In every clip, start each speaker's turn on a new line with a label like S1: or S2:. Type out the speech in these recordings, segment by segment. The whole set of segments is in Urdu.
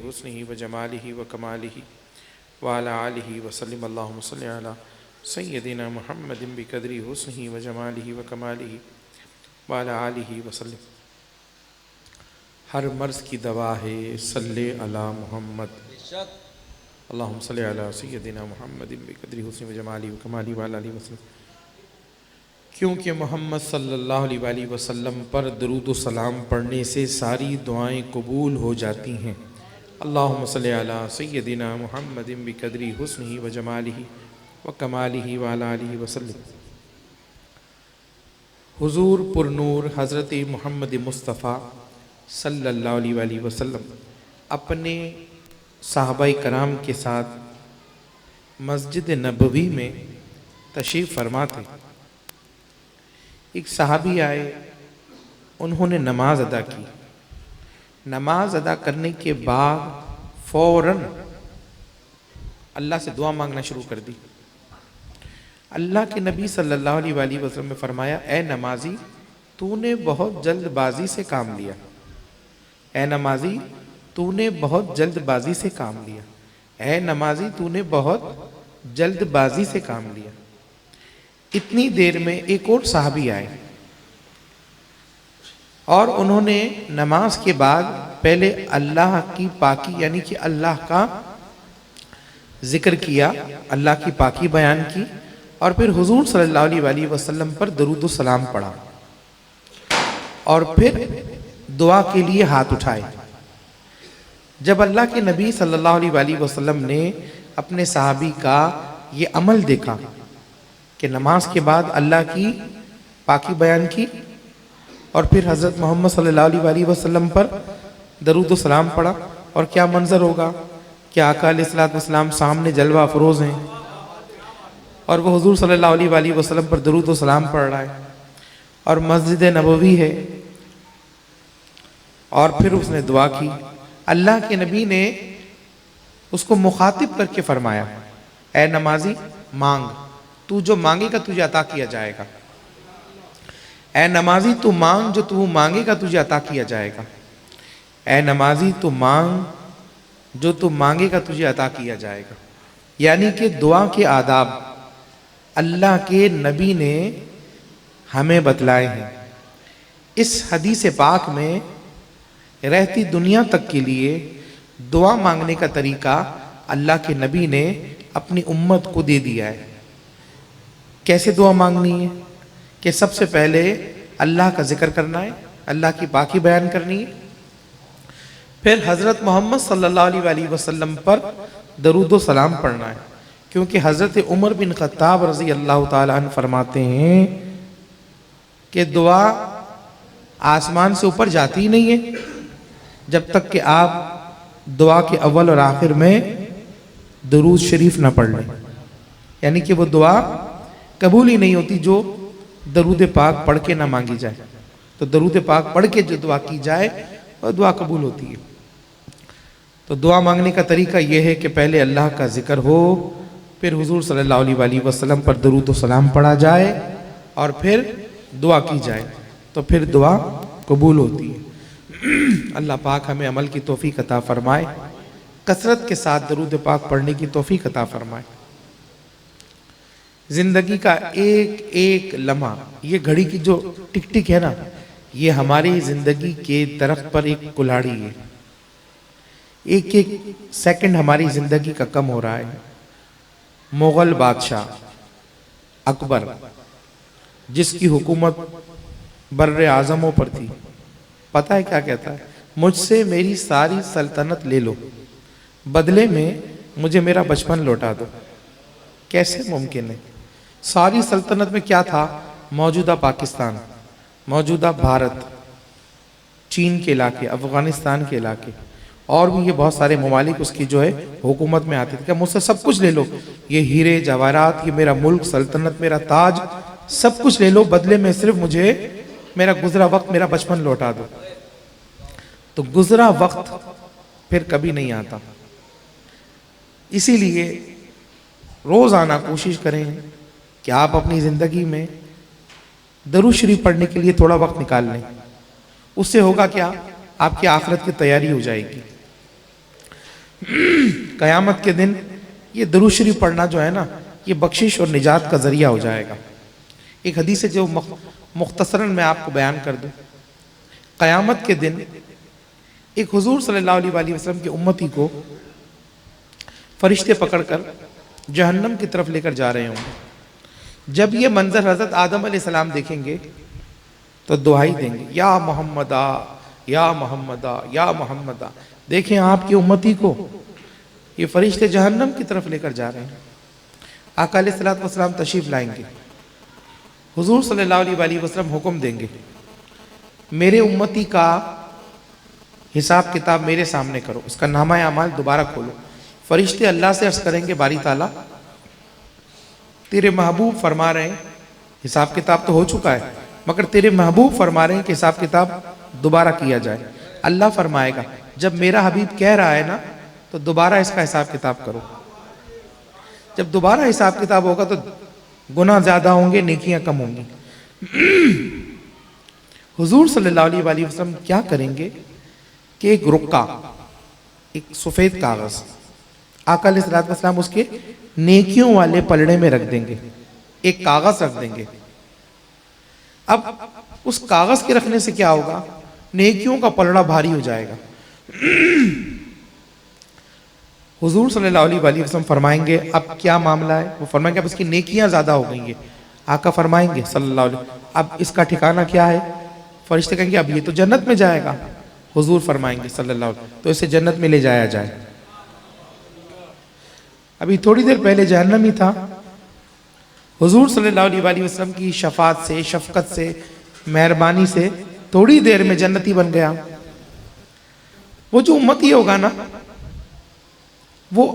S1: حسنہ وجمالہ وکمالہ وعلی آلہ وسلم اللہم صلی علی سیدنا محمد بقدر حسنہ وجمالہ وکمالہ وعلی آلہ وسلم۔ ہر مرض کی دوا ہے صلی علی محمد، اللہم صلی علی سیدنا محمد بقدر حسنہ وجمالہ وکمالہ وعلی آلہ وسلم۔ کیونکہ محمد صلی اللہ علیہ وآلہ وسلم پر درود و سلام پڑھنے سے ساری دعائیں قبول ہو جاتی ہیں۔ اللہم صلی علی سیدنا محمد بقدر حسنہ وجمالہ وکمالہ وعلی آلہ وسلم۔ حضور پر نور حضرت محمد مصطفیٰ صلی اللہ علیہ وآلہ وسلم اپنے صحابہ کرام کے ساتھ مسجد نبوی میں تشریف فرما تھے۔ ایک صحابی آئے، انہوں نے نماز ادا کی۔ نماز ادا کرنے کے بعد فوراً اللہ سے دعا مانگنا شروع کر دی۔ اللہ کے نبی صلی اللہ علیہ وآلہ وسلم نے فرمایا، اے نمازی تو نے بہت جلد بازی سے کام لیا، اے نمازی تو نے بہت جلد بازی سے کام لیا، اے نمازی تو نے بہت جلد بازی سے کام لیا۔ اتنی دیر میں ایک اور صحابی آئے اور انہوں نے نماز کے بعد پہلے اللہ کی پاکی یعنی کہ اللہ کا ذکر کیا، اللہ کی پاکی بیان کی، اور پھر حضور صلی اللہ علیہ وآلہ وسلم پر درود و سلام پڑھا، اور پھر دعا کے لیے ہاتھ اٹھائے۔ جب اللہ کے نبی صلی اللہ علیہ وآلہ وسلم نے اپنے صحابی کا یہ عمل دیکھا کہ نماز کے بعد اللہ کی پاکی بیان کی اور پھر حضرت محمد صلی اللہ علیہ وآلہ وسلم پر درود و سلام پڑھا، اور کیا منظر ہوگا کہ آقا علیہ السلام سامنے جلوہ افروز ہیں اور وہ حضور صلی اللہ علیہ وآلہ وسلم پر درود و سلام پڑھ رہا ہے، اور مسجد نبوی ہے، اور پھر اس نے دعا کی۔ اللہ کے نبی نے اس کو مخاطب کر کے فرمایا، اے نمازی مانگ، تو جو مانگے گا تجھے عطا کیا جائے گا، اے نمازی تو مانگ، جو تو مانگے گا تجھے عطا کیا جائے گا، اے نمازی تو مانگ، جو تو مانگے گا تجھے عطا کیا جائے گا۔ یعنی کہ دعا کے آداب اللہ کے نبی نے ہمیں بتلائے ہیں۔ اس حدیث پاک میں رہتی دنیا تک کے لیے دعا مانگنے کا طریقہ اللہ کے نبی نے اپنی امت کو دے دیا ہے۔ کیسے دعا مانگنی ہے؟ کہ سب سے پہلے اللہ کا ذکر کرنا ہے، اللہ کی پاکی بیان کرنی ہے، پھر حضرت محمد صلی اللہ علیہ وآلہ وسلم پر درود و سلام پڑھنا ہے، کیونکہ حضرت عمر بن خطاب رضی اللہ تعالیٰ عنہ فرماتے ہیں کہ دعا آسمان سے اوپر جاتی ہی نہیں ہے جب تک کہ آپ دعا کے اول اور آخر میں درود شریف نہ پڑھ لیں، یعنی کہ وہ دعا قبول ہی نہیں ہوتی جو درود پاک پڑھ کے نہ مانگی جائے۔ تو درود پاک پڑھ کے جو دعا کی جائے وہ دعا قبول ہوتی ہے۔ تو دعا مانگنے کا طریقہ یہ ہے کہ پہلے اللہ کا ذکر ہو، پھر حضور صلی اللہ علیہ وآلہ وسلم پر درود و سلام پڑھا جائے، اور پھر دعا کی جائے، تو پھر دعا قبول ہوتی ہے۔ اللہ پاک ہمیں عمل کی توفیق عطا فرمائے، کثرت کے ساتھ درود پاک پڑھنے کی توفیق عطا فرمائے۔ زندگی کا ایک ایک لمحہ، یہ گھڑی کی جو ٹک ٹک ہے نا، یہ ہماری زندگی کے درخت پر ایک کلاڑی ہے۔ ایک ایک سیکنڈ ہماری زندگی کا کم ہو رہا ہے۔ مغل بادشاہ اکبر، جس کی حکومت بر اعظموں پر تھی، پتہ ہے کیا کہتا ہے؟ مجھ سے میری ساری سلطنت لے لو، بدلے میں مجھے میرا بچپن لوٹا دو۔ کیسے ممکن ہے؟ ساری سلطنت میں کیا تھا؟ موجودہ پاکستان، موجودہ بھارت، چین کے علاقے، افغانستان کے علاقے، اور بھی یہ بہت سارے ممالک اس کی جو ہے حکومت میں آتے تھے۔ کہ مجھ سے سب کچھ لے لو، یہ ہیرے جواہرات، یہ میرا ملک، سلطنت، میرا تاج، سب کچھ لے لو، بدلے میں صرف مجھے میرا گزرا وقت، میرا بچپن لوٹا دو۔ تو گزرا وقت پھر کبھی نہیں آتا، اسی لیے روزانہ کوشش کریں کہ آپ اپنی زندگی میں درود شریف پڑھنے کے لیے تھوڑا وقت نکال لیں۔ اس سے ہوگا کیا؟ آپ کی آخرت کی تیاری ہو جائے گی۔ قیامت کے دن یہ درود شریف پڑھنا جو ہے نا، یہ بخشش اور نجات کا ذریعہ ہو جائے گا۔ ایک حدیث ہے جو مختصراً میں آپ کو بیان کر دوں۔ قیامت کے دن ایک حضور صلی اللہ علیہ وآلہ وسلم کی امتی کو فرشتے پکڑ کر جہنم کی طرف لے کر جا رہے ہوں گے۔ جب یہ منظر حضرت آدم علیہ السلام دیکھیں گے تو دعائی دیں گے، یا محمدہ یا محمدہ یا محمدہ، دیکھیں آپ کی امتی کو یہ فرشتے جہنم کی طرف لے کر جا رہے ہیں۔ آقا علیہ السلام تشریف لائیں گے، حضور صلی اللہ علیہ وآلہ وسلم حکم دیں گے، میرے امتی کا حساب کتاب میرے سامنے کرو، اس کا نامہ اعمال دوبارہ کھولو۔ فرشتے اللہ سے عرض کریں گے، باری تعالیٰ تیرے محبوب فرما رہے ہیں حساب کتاب تو ہو چکا ہے، مگر تیرے محبوب فرما رہے ہیں کہ حساب کتاب دوبارہ کیا جائے۔ اللہ فرمائے گا، جب میرا حبیب کہہ رہا ہے نا تو دوبارہ اس کا حساب کتاب کرو۔ جب دوبارہ حساب کتاب ہوگا تو گناہ زیادہ ہوں گے، نیکیاں کم ہوں گی۔ حضور صلی اللہ علیہ وآلہ وسلم کیا کریں گے کہ ایک رکا، ایک سفید کاغذ، آقا علیہ السلام اس کے نیکیوں والے پلڑے میں رکھ دیں گے، ایک کاغذ رکھ دیں گے۔ اب اس کاغذ کے رکھنے سے کیا ہوگا؟ نیکیوں کا پلڑا بھاری ہو جائے گا۔ حضور صلی اللہ علیہ وآلہ وسلم فرمائیں گے، اب کیا معاملہ ہے؟ وہ فرمائیں گے اب اس کی نیکیاں زیادہ ہو گئی ہیں۔ آقا فرمائیں گے صلی اللہ علیہ وسلم، اب اس کا ٹھکانہ کیا ہے؟ فرشتے کہیں گے اب یہ تو جنت میں جائے گا۔ حضور فرمائیں گے صلی اللہ علیہ وسلم تو اسے جنت میں لے جایا جائے۔ ابھی تھوڑی دیر پہلے جہنم ہی تھا، حضور صلی اللہ علیہ وآلہ وسلم کی شفاعت سے، شفقت سے، مہربانی سے تھوڑی دیر میں جنتی بن گیا۔ وہ جو امتی ہوگا نا، وہ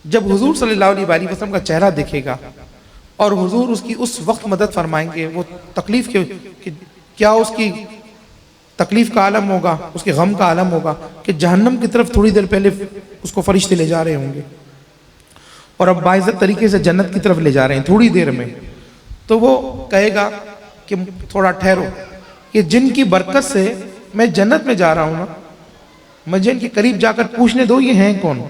S1: جب حضور صلی اللہ علیہ وآلہ وسلم کا چہرہ دیکھے گا اور حضور اس کی اس وقت مدد فرمائیں گے، وہ تکلیف کے کیا اس کی تکلیف کا عالم ہوگا، اس کے غم کا عالم ہوگا کہ جہنم کی طرف تھوڑی دیر پہلے اس کو فرشتے لے جا رہے ہوں گے اور اب باعزت طریقے سے جنت کی طرف لے جا رہے ہیں تھوڑی دیر میں۔ تو وہ کہے گا کہ تھوڑا ٹھہرو، یہ جن کی برکت سے میں جنت میں جا رہا ہوں نا، مجھے ان کے قریب جا کر پوچھنے دو یہ ہیں کون۔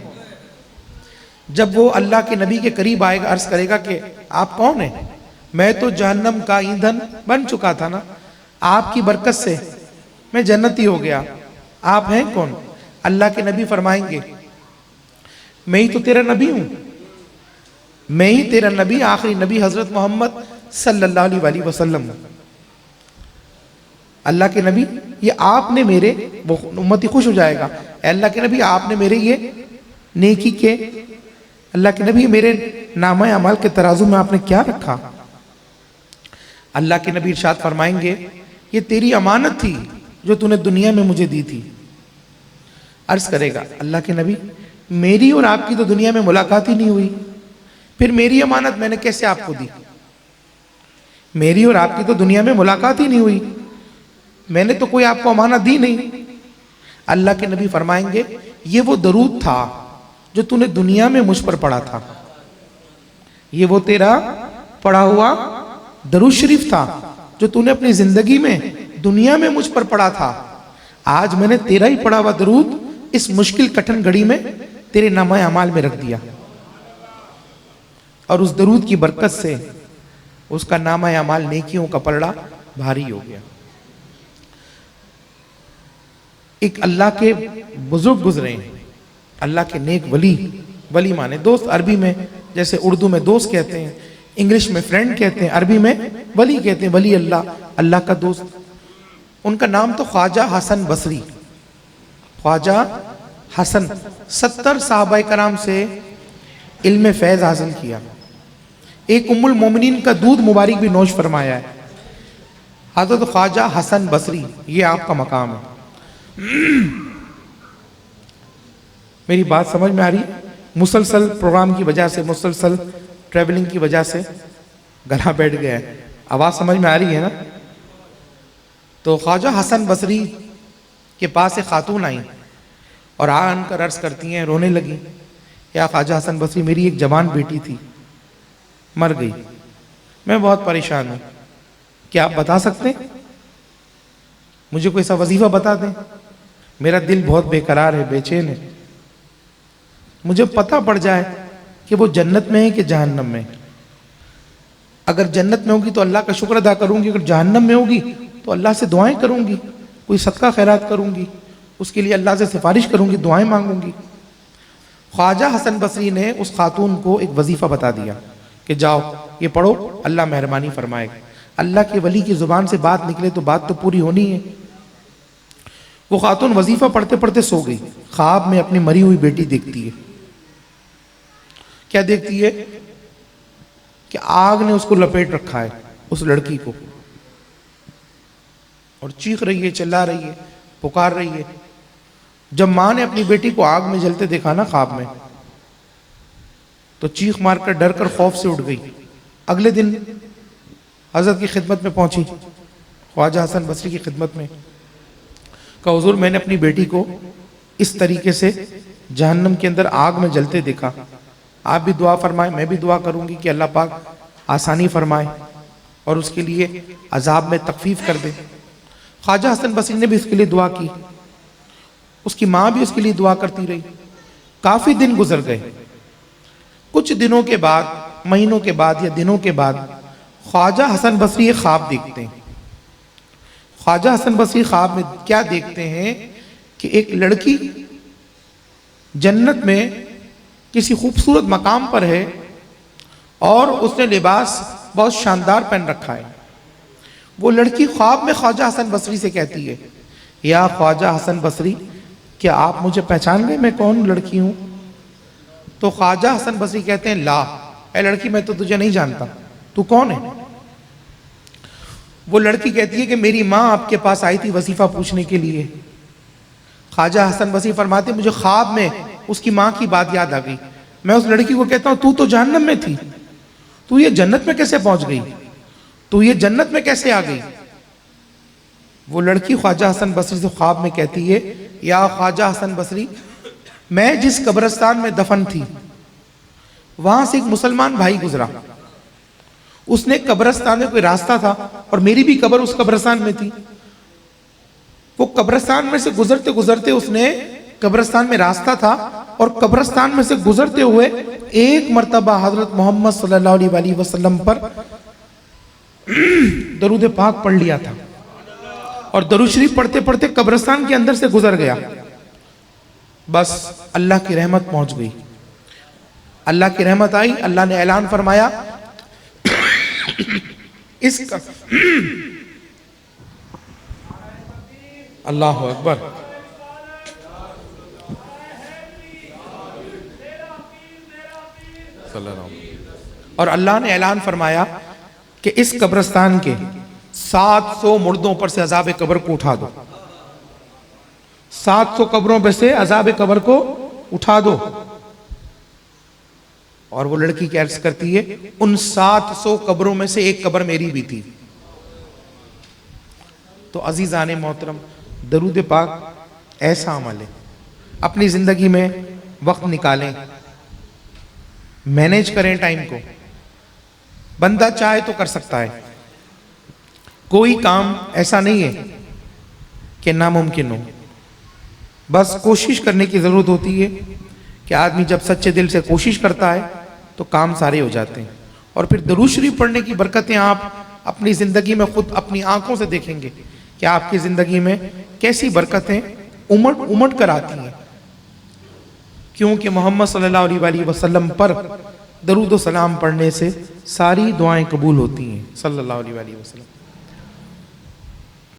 S1: جب وہ اللہ کے نبی کے قریب آئے گا، عرض کرے گا کہ آپ کون ہیں؟ میں تو جہنم کا ایندھن بن چکا تھا نا، آپ کی برکت سے میں جنتی ہو گیا، آپ ہیں کون؟ اللہ کے نبی فرمائیں گے میں ہی تو تیرا نبی ہوں، میں ہی تیرا نبی، آخری نبی حضرت محمد صلی اللہ علیہ وآلہ وسلم۔ اللہ کے نبی یہ آپ نے میرے، وہ امتی خوش ہو جائے گا، اے اللہ کے نبی آپ نے میرے یہ نیکی کے، اللہ کے نبی میرے نامہ اعمال کے ترازو میں آپ نے کیا رکھا؟ اللہ کے نبی ارشاد فرمائیں گے یہ تیری امانت تھی جو تو نے دنیا میں مجھے دی تھی۔ عرض کرے گا اللہ کے نبی میری اور آپ کی تو دنیا میں ملاقات ہی نہیں ہوئی، پھر میری امانت میں نے کیسے آپ کو دی؟ میری اور آپ کی تو دنیا میں ملاقات ہی نہیں ہوئی، میں نے تو کوئی آپ کو امانت دی نہیں۔ اللہ کے نبی فرمائیں گے یہ وہ درود تھا جو تو نے دنیا میں مجھ پر پڑھا تھا، یہ وہ تیرا پڑھا ہوا درود شریف تھا جو تو نے اپنی زندگی میں دنیا میں مجھ پر پڑھا تھا، آج میں نے تیرا ہی پڑھا ہوا درود اس مشکل کٹھن گھڑی میں تیرے نامہ اعمال میں رکھ دیا، اور اس درود کی برکت سے اس کا نامہ اعمال نیکیوں کا پلڑا بھاری ہو گیا۔ ایک اللہ کے بزرگ گزرے ہیں، اللہ کے نیک ولی، ولی مانے دوست، عربی میں جیسے اردو میں دوست کہتے ہیں، انگلش میں فرینڈ کہتے ہیں، عربی میں ولی کہتے ہیں، ولی اللہ، اللہ کا دوست۔ ان کا نام تو خواجہ حسن بصری، خواجہ حسن 70 صحابہ کرام سے علم فیض حاصل کیا، ایک ام المومنین کا دودھ مبارک بھی نوش فرمایا ہے۔ حضرت خواجہ حسن بصری، یہ آپ کا مقام ہے۔ میری بات سمجھ میں آ رہی؟ مسلسل پروگرام کی وجہ سے، مسلسل ٹریولنگ کی وجہ سے گلا بیٹھ گیا ہے، آواز سمجھ میں آ رہی ہے نا؟ تو خواجہ حسن بصری کے پاس ایک خاتون آئیں اور آن کر عرض کرتی ہیں، رونے لگی، یا خواجہ حسن بصری میری ایک جوان بیٹی تھی، مر گئی، میں بہت پریشان ہوں، کیا آپ بتا سکتے ہیں؟ مجھے کوئی ایسا وظیفہ بتا دیں، میرا دل بہت بے قرار ہے، بے چین ہے، مجھے پتہ پڑ جائے کہ وہ جنت میں ہے کہ جہنم میں. اگر جنت میں ہوگی تو اللہ کا شکر ادا کروں گی، اگر جہنم میں ہوگی تو اللہ سے دعائیں کروں گی، کوئی صدقہ خیرات کروں گی، اس کے لیے اللہ سے سفارش کروں گی، دعائیں مانگوں گی. خواجہ حسن بصری نے اس خاتون کو ایک وظیفہ بتا دیا کہ جاؤ یہ پڑھو، اللہ مہربانی فرمائے گا. اللہ کے ولی کی زبان سے بات نکلے تو بات تو پوری ہونی ہے. وہ خاتون وظیفہ پڑھتے پڑھتے سو گئی. خواب میں اپنی مری ہوئی بیٹی دیکھتی ہے. کیا دیکھتی ہے؟ کہ آگ نے اس کو لپیٹ رکھا ہے، اس لڑکی کو، اور چیخ رہی ہے، چلا رہی ہے، پکار رہی ہے. جب ماں نے اپنی بیٹی کو آگ میں جلتے دیکھا نا خواب میں، تو چیخ مار کر ڈر کر خوف سے اٹھ گئی. اگلے دن حضرت کی خدمت میں پہنچی، خواجہ حسن بصری کی خدمت میں، کہا حضور میں نے اپنی بیٹی کو اس طریقے سے جہنم کے اندر آگ میں جلتے دیکھا، آپ بھی دعا فرمائیں، میں بھی دعا کروں گی کہ اللہ پاک آسانی فرمائے اور اس کے لیے عذاب میں تخفیف کر دے. خواجہ حسن بصری نے بھی اس کے لیے دعا کی، اس کی ماں بھی اس کے لیے دعا کرتی رہی. کافی دن گزر گئے. کچھ دنوں کے بعد، مہینوں کے بعد یا دنوں کے بعد خواجہ حسن بصری ایک خواب دیکھتے ہیں. خواجہ حسن بصری خواب میں کیا دیکھتے ہیں کہ ایک لڑکی جنت میں کسی خوبصورت مقام پر ہے اور اس نے لباس بہت شاندار پہن رکھا ہے. وہ لڑکی خواب میں خواجہ حسن بصری سے کہتی ہے یا خواجہ حسن بصری کیا آپ مجھے پہچان گئے میں کون لڑکی ہوں؟ تو خواجہ حسن بصری کہتے ہیں لا، اے لڑکی میں تو تجھے نہیں جانتا، تو کون ہے؟ وہ لڑکی کہتی ہے کہ میری ماں آپ کے پاس آئی تھی وظیفہ پوچھنے کے لیے. خواجہ حسن بصری فرماتے مجھے خواب میں اس کی ماں کی بات یاد آ گئی. میں اس لڑکی کو کہتا ہوں تو جہنم میں تھی، تو یہ جنت میں کیسے پہنچ گئی؟ تو یہ جنت میں کیسے آ گئی؟ وہ لڑکی خواجہ حسن بصری سے خواب میں کہتی ہے یا خواجہ حسن بصری میں جس قبرستان میں دفن تھی وہاں سے ایک مسلمان بھائی گزرا. اس نے قبرستان میں کوئی راستہ تھا اور میری بھی قبر اس قبرستان میں تھی. وہ قبرستان میں سے گزرتے گزرتے اس نے قبرستان میں راستہ تھا اور قبرستان میں سے گزرتے ہوئے ایک مرتبہ حضرت محمد صلی اللہ علیہ وسلم پر درود پاک پڑھ لیا تھا اور درود شریف پڑھتے پڑھتے قبرستان کے اندر سے گزر گیا. بس اللہ کی رحمت پہنچ گئی. اللہ کی رحمت آئی، اللہ نے اعلان فرمایا اس کا اللہ اکبر، اور اللہ نے اعلان فرمایا کہ اس قبرستان کے 700 مردوں پر سے عذاب قبر کو اٹھا دو. 700 قبروں پر سے عذاب قبر کو اٹھا دو. اور وہ لڑکی کیا عرض کرتی ہے ان 700 قبروں میں سے ایک قبر میری بھی تھی. تو عزیزان محترم، درود پاک ایسا عمل ہے، اپنی زندگی میں وقت نکالیں، مینیج کریں ٹائم کو. بندہ چاہے تو کر سکتا ہے، کوئی کام ایسا نہیں ہے کہ ناممکن ہو. بس کوشش کرنے کی ضرورت ہوتی ہے کہ آدمی جب سچے دل سے کوشش کرتا ہے تو کام سارے ہو جاتے ہیں. اور پھر درود شریف پڑھنے کی برکتیں آپ اپنی زندگی میں خود اپنی آنکھوں سے دیکھیں گے کہ آپ کی زندگی میں کیسی برکتیں امٹ کر آتی ہیں، کیونکہ محمد صلی اللہ علیہ وسلم پر درود و سلام پڑھنے سے ساری دعائیں قبول ہوتی ہیں صلی اللہ علیہ وسلم.